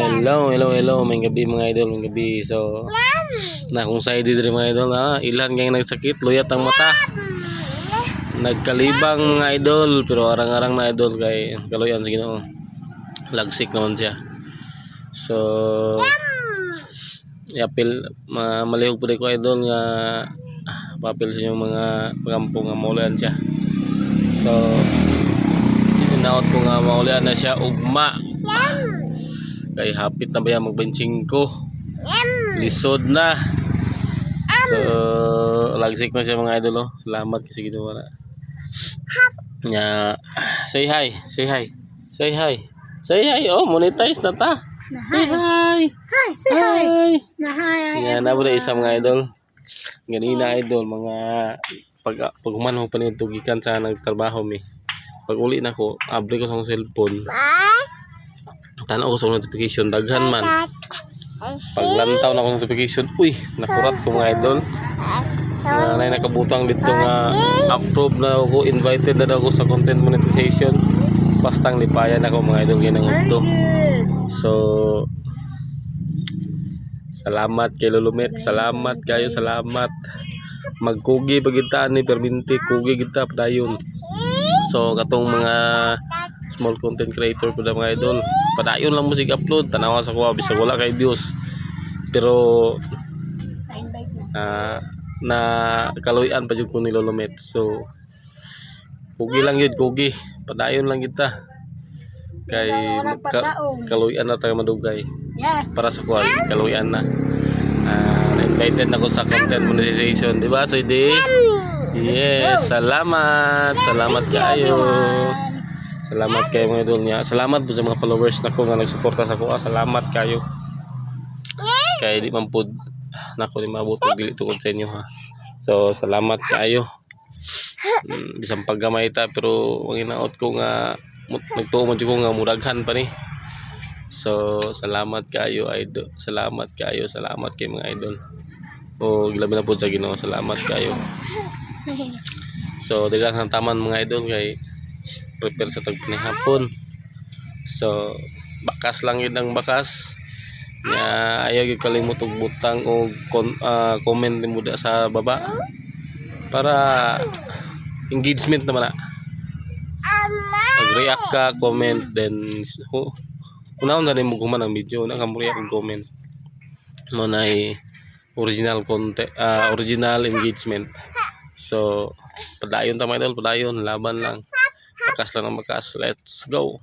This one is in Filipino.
Hello, may gabi mga idol, may gabi. So, na kung sa idol mga idol, ilan kayong nagsakit, luyat ang mata. Nagkalibang mga idol, pero arang-arang na idol kay kaluyan sa Ginoo. Lagsik naman siya. So, yapil malihog po ko idol nga papil sa inyong mga pagampong nga maulian siya. So, inaot ko nga maulian na siya ugma. Kay hapit na ba yan mag-benching ko, lisod na. So lagsik na siya mga idol. Salamat kasi ginawa na nya. Say hi. Oh, monetize na ta. Say hi. Say hi. Yan na po na isa mga idol. Ganina idol mga pag humanong panitugikan sa nagtrabaho mi. Pag uli na ko, abri ko sa cellphone. Tanaw ko sa notification, daghan man. Paglantaw na ko notification, uy, nakurat ko mga idol. Nanay nakabutang dito nga approve na ako, invited na daw ako sa content monetization. Bastang lipayan ako mga idol ginang to. So, salamat kay Lulumet, salamat kayo, salamat. Magkugi bagitaan ni perminti, kugi kita padayon. So, katong mga small content creator po na mga idol, padayon lang musik upload, tanawa sa kuha bisag wala kay Dios, pero na kaluyan pa jud ko ni Lolomet. So kugi lang yun, kugi padayon lang kita kay kaluyan na tayo madugay. Yes. Para sa kuha kaluyan na invited na ko sa content monetization, di ba? So yes, salamat kayo. Salamat kayo mga idol niya. Salamat po sa mga followers na ko nga nagsuporta sa kuha. Salamat kayo. Kaya di man po nako di mabuto dili tungod sa inyo ha. So salamat kayo. Bisang paggamay ta pero wag inaot ko nga nagtuo man ko nga muraghan pa ni. So salamat kayo idol. Salamat kayo mga idol. O gilabi na po sa Ginoo. Salamat kayo. So daghang taman mga idol kay prepare sa tagpanihapon. So bakas lang yun ang bakas nya, ayaw yung kalimut og butang o comment din mo sa baba para engagement naman na mag-react ka, comment, then unahon na rin mo guman ang video na kam-react og comment mo na original content, original engagement. So padayon ta mga idol, padayon, laban lang. Bakas lang ang bakas. Let's go.